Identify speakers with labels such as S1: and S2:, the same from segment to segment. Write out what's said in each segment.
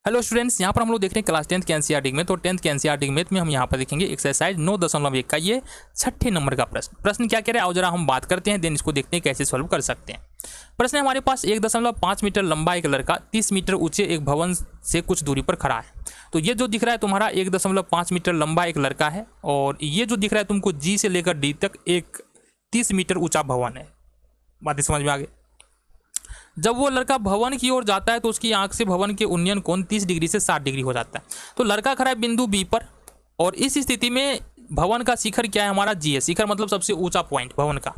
S1: Hello students, यहाँ पर हम लोग देख रहे हैं क्लास 10th के एनसीईआरटी में। तो 10th के एनसीईआरटी मैथ में हम यहाँ पर देखेंगे एक्सरसाइज 9.1 का ये 6ठे नंबर का प्रश्न क्या कह रहा है। आओ जरा हम बात करते हैं, देन इसको देखते हैं कैसे सॉल्व कर सकते हैं। प्रश्न है हमारे पास 1.5 मीटर लंबा एक लड़का 30 मीटर ऊंचे एक भवन से कुछ दूरी पर खड़ा है। तो ये जो दिख रहा है तुम्हारा 1.5 मीटर लंबा एक लड़का है, और ये जो दिख रहा है तुमको जी से लेकर डी तक एक 30 मीटर ऊंचा भवन है। बातें समझ में आ गई। जब वो लड़का भवन की ओर जाता है तो उसकी आंख से भवन के उन्नयन कोण 30 डिग्री से 60 डिग्री हो जाता है। तो लड़का खड़ा है बिंदु बी पर, और इस स्थिति में भवन का शिखर क्या है हमारा जी है। शिखर मतलब सबसे ऊंचा पॉइंट भवन का।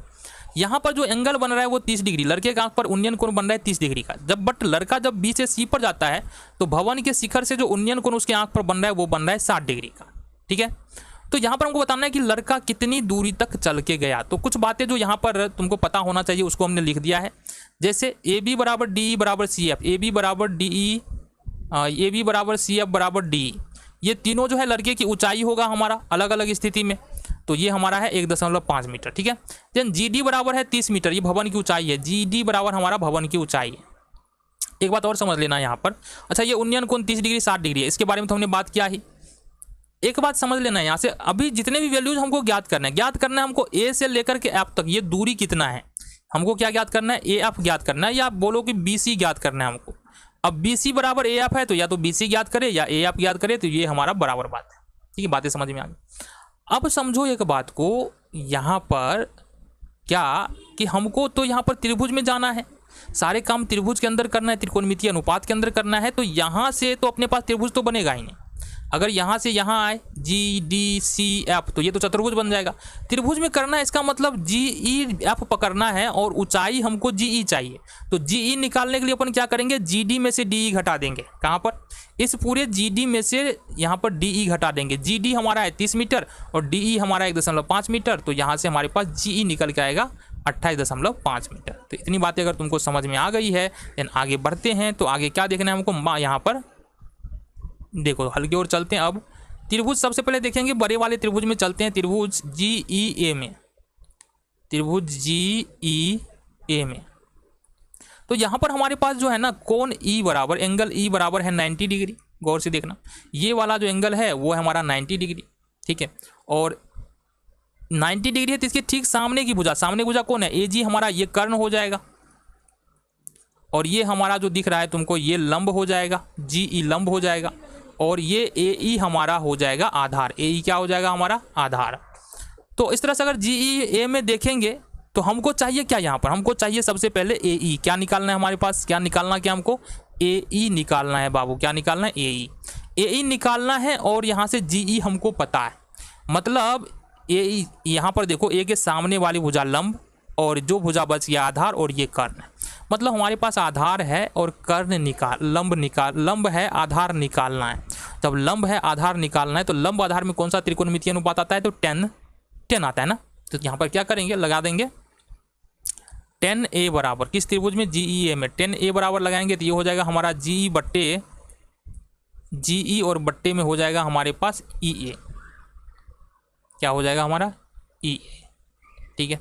S1: यहाँ पर जो एंगल बन रहा है वो 30 डिग्री, लड़के का आंख पर उन्नयन कोण बन रहा है 30 डिग्री का। बट लड़का जब बी से सी पर जाता है तो भवन के शिखर से जो उन्नयन कोण उसके आंख पर बन रहा है वो बन रहा है 60 डिग्री का। ठीक है, तो यहाँ पर हमको बताना है कि लड़का कितनी दूरी तक चल के गया। तो कुछ बातें जो यहाँ पर तुमको पता होना चाहिए उसको हमने लिख दिया है। जैसे ए बी बराबर डी ई बराबर सी एफ, ए बी बराबर डी ई, ए बी बराबर सी एफ बराबर डी ई, ये तीनों जो है लड़के की ऊंचाई होगा हमारा अलग अलग स्थिति में। तो ये हमारा है 1.5 मीटर। ठीक है, देन जी डी बराबर है 30 मीटर, ये भवन की ऊंचाई है। जी डी बराबर हमारा भवन की ऊंचाई है। एक बात और समझ लेना यहाँ पर, अच्छा ये उन्नयन कोण 30 डिग्री 60 डिग्री है, इसके बारे में तो हमने बात किया ही। एक बात समझ लेना है यहाँ से, अभी जितने भी वैल्यूज हमको ज्ञात करना है हमको ए से लेकर के एफ तक, ये दूरी कितना है हमको क्या ज्ञात करना है, ए एफ ज्ञात करना है, या आप बोलो कि बी सी ज्ञात करना है हमको। अब बी सी बराबर ए एफ है तो या तो बी सी ज्ञात करे या ए एफ ज्ञात करे, तो ये हमारा बराबर बात है। ठीक है, बातें समझ में आ गई। अब समझो एक बात को, यहाँ पर क्या कि हमको तो यहाँ पर त्रिभुज में जाना है, सारे काम त्रिभुज के अंदर करना है, त्रिकोणमितीय अनुपात के अंदर करना है। तो यहाँ से तो अपने पास त्रिभुज तो बनेगा ही नहीं। अगर यहाँ से यहाँ आए जी डी सी एफ तो ये तो चतुर्भुज बन जाएगा। त्रिभुज में करना है, इसका मतलब जी ई एफ पकड़ना है और ऊंचाई हमको जी ई चाहिए। तो जी ई निकालने के लिए अपन क्या करेंगे, जी डी में से डी ई घटा देंगे। कहाँ पर, इस पूरे जी डी में से यहाँ पर डी ई घटा देंगे। जी डी हमारा है 30 मीटर और डी ई हमारा 1.5 मीटर। तो यहाँ से हमारे पास जी ई निकल के आएगा 28.5 मीटर। तो इतनी बातें अगर तुमको समझ में आ गई है, देन आगे बढ़ते हैं। तो आगे क्या देखना है हमको, यहाँ पर देखो हल्के और चलते हैं। अब त्रिभुज सबसे पहले देखेंगे, बड़े वाले त्रिभुज में चलते हैं, त्रिभुज जी ई ए में, त्रिभुज जी ई ए में। तो यहाँ पर हमारे पास जो है ना कोण ई बराबर, एंगल ई बराबर है 90 डिग्री। गौर से देखना, ये वाला जो एंगल है वो है हमारा 90 डिग्री। ठीक है, और 90 डिग्री है तो इसके ठीक सामने की भुजा, सामने भुजा कौन है, ए जी हमारा, ये कर्ण हो जाएगा। और ये हमारा जो दिख रहा है तुमको ये लंब हो जाएगा, जी ई लंब हो जाएगा। और ये ए ई हमारा हो जाएगा आधार, ए ई क्या हो जाएगा हमारा आधार। तो इस तरह से अगर जी ई ए में देखेंगे तो हमको चाहिए क्या, यहाँ पर हमको चाहिए सबसे पहले ए ई। क्या निकालना है हमारे पास, क्या निकालना, क्या हमको ए ई निकालना है बाबू। क्या निकालना है, ए ई, ए ई निकालना है। और यहाँ से जी ई हमको पता है, मतलब ए ई, यहाँ पर देखो ए के सामने वाली भुजा लंब और जो भुजा बच गया आधार, और ये कर्ण। मतलब हमारे पास आधार है और कर्ण लंब है, आधार निकालना है। जब लंब है आधार निकालना है तो लंब आधार में कौन सा त्रिकोणमितीय अनुपात आता है, तो 10 आता है ना। तो यहाँ पर क्या करेंगे, लगा देंगे 10 ए बराबर, किस त्रिभुज में, जी ई ए में 10 ए बराबर लगाएंगे तो ये हो जाएगा हमारा जी ई बट्टे जी ई, और बट्टे में हो जाएगा हमारे पास ई ए। क्या हो जाएगा हमारा ई ए। ठीक है,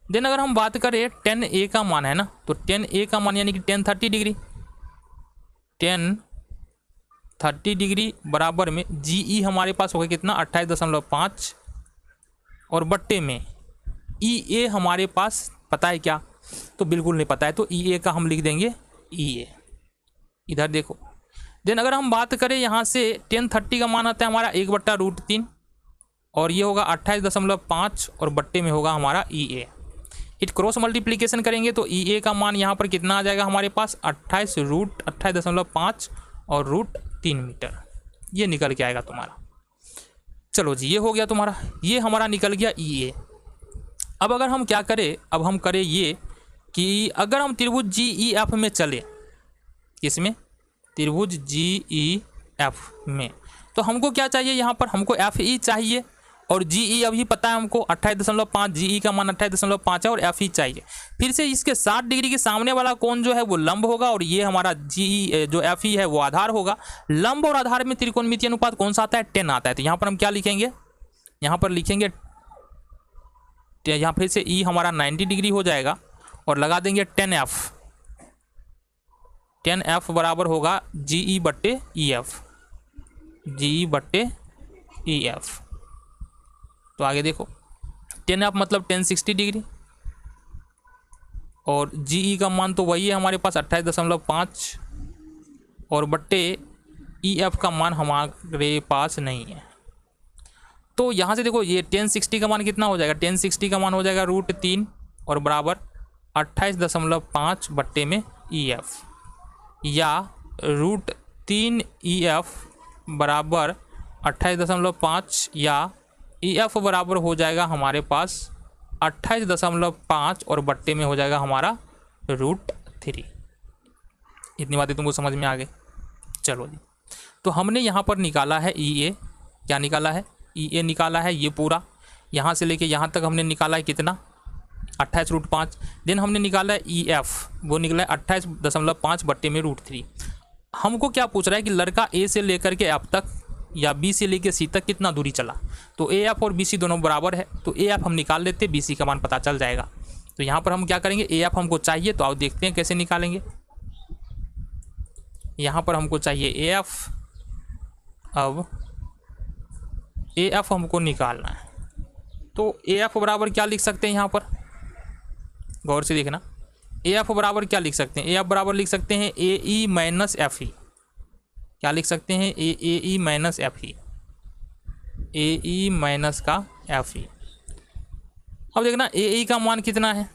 S1: देन अगर हम बात करें 10 ए का मान है ना, तो 10 ए का मान यानी कि 10 30 डिग्री, 10 30 डिग्री बराबर में जी ई हमारे पास होगा कितना 28.5, और बट्टे में ई ए हमारे पास पता है क्या, तो बिल्कुल नहीं पता है। तो ई ए का हम लिख देंगे ई ए, इधर देखो। देन अगर हम बात करें यहाँ से 10 30 का मान आता है हमारा 1/√3, और ये होगा 28.5, और बट्टे में होगा हमारा ई ए। इट क्रॉस मल्टीप्लीकेशन करेंगे तो ई ए का मान यहाँ पर कितना आ जाएगा हमारे पास 28.5 और √3 मीटर, ये निकल के आएगा तुम्हारा। चलो जी, ये हो गया तुम्हारा, ये हमारा निकल गया ई ए। अब अगर हम क्या करें, अब हम करें ये कि अगर हम त्रिभुज जी ई एफ में चले, किसमें, त्रिभुज जी ई एफ में, तो हमको क्या चाहिए, यहाँ पर हमको एफ ई चाहिए, और जी ई अभी पता है हमको 28.5, जी ई का मान 28.5 है, और एफ ई चाहिए। फिर से इसके 60 डिग्री के सामने वाला कोण जो है वो लंब होगा, और ये हमारा जी ई जो एफ ई है वो आधार होगा। लंब और आधार में त्रिकोणमितीय अनुपात कौन सा आता है, 10 आता है। तो यहाँ पर हम क्या लिखेंगे, यहाँ पर लिखेंगे, यहाँ फिर से ई हमारा 90 डिग्री हो जाएगा, और लगा देंगे 10 एफ, 10F बराबर होगा GE बट्टे EF, GE बट्टे EF। तो आगे देखो 10F मतलब 1060 डिग्री और GE का मान तो वही है हमारे पास 28.5 और बट्टे EF का मान हमारे पास नहीं है। तो यहाँ से देखो ये 1060 का मान कितना हो जाएगा, 1060 का मान हो जाएगा √3 और बराबर 28.5 बट्टे में EF, या √3 EF बराबर 28.5 या EF बराबर हो जाएगा हमारे पास 28.5 और बट्टे में हो जाएगा हमारा √3। इतनी बातें तुमको समझ में आ गई। चलो जी, तो हमने यहाँ पर निकाला है EA, क्या निकाला है, EA निकाला है ये पूरा, यहाँ से लेके यहाँ तक हमने निकाला है कितना 28√5। देन हमने निकाला है EF, वो निकला है 28.5 बट्टे में √3। हमको क्या पूछ रहा है कि लड़का A से लेकर के F तक या B से लेकर C तक कितना दूरी चला। तो AF और BC दोनों बराबर है, तो AF हम निकाल लेते, BC का मान पता चल जाएगा। तो यहाँ पर हम क्या करेंगे, AF हमको चाहिए, तो आओ देखते हैं कैसे निकालेंगे। यहाँ पर हमको चाहिए AF, अब AF हमको निकालना है। तो AF बराबर क्या लिख सकते हैं, यहाँ पर गौर से देखना, AF बराबर क्या लिख सकते हैं, AF बराबर लिख सकते हैं AE माइनस FE। क्या लिख सकते हैं, AE minus FE, AE minus का FE। अब देखना AE का मान कितना है,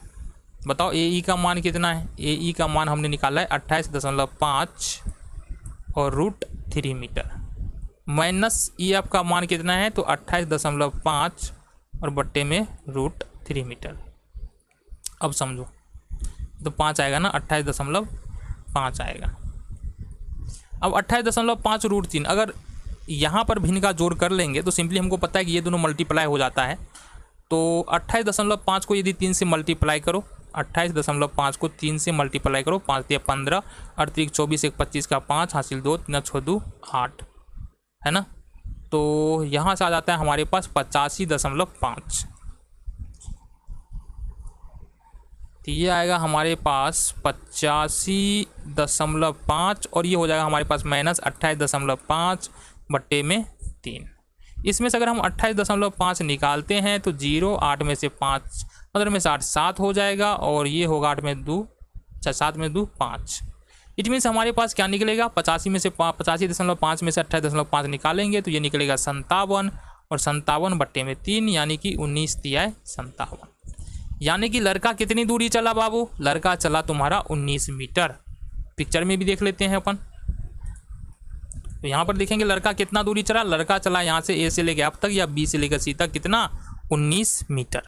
S1: बताओ AE का मान कितना है। AE का मान हमने निकाला है 28.5 और √3 मीटर, माइनस EF का मान कितना है, तो 28.5 और बट्टे में √3 मीटर। अब समझो, तो 5 आएगा ना, 28.5 आएगा। अब 28.5 √3, अगर यहाँ पर भिन्न का जोड़ कर लेंगे तो सिंपली हमको पता है कि ये दोनों मल्टीप्लाई हो जाता है। तो 28.5 को यदि 3 से मल्टीप्लाई करो, 28.5 को 3 से मल्टीप्लाई करो, 5 × 15, 38 24, 1 25 का 5, हासिल 2, 3 6 2 8, है ना। तो यहाँ से आ जाता है हमारे पास 85.5। तो ये आएगा हमारे पास 85.5 और ये हो जाएगा हमारे पास माइनस 28.5 बट्टे में 3। इसमें से अगर हम 28.5 निकालते हैं तो 0, 8 में से 5, 15 में से 8, 7 हो जाएगा और ये होगा 8 में 2, 7 में 2 5। इट मीन्स हमारे पास क्या निकलेगा, 85 में से 85.5 में से 28.5 निकालेंगे तो ये निकलेगा 57 और 57 बट्टे में 3, यानी कि 19 × 57। यानी कि लड़का कितनी दूरी चला बाबू, लड़का चला तुम्हारा 19 मीटर। पिक्चर में भी देख लेते हैं अपन। तो यहाँ पर देखेंगे लड़का कितना दूरी चला, लड़का चला यहाँ से A से लेकर F तक या B से लेकर C तक कितना, 19 मीटर।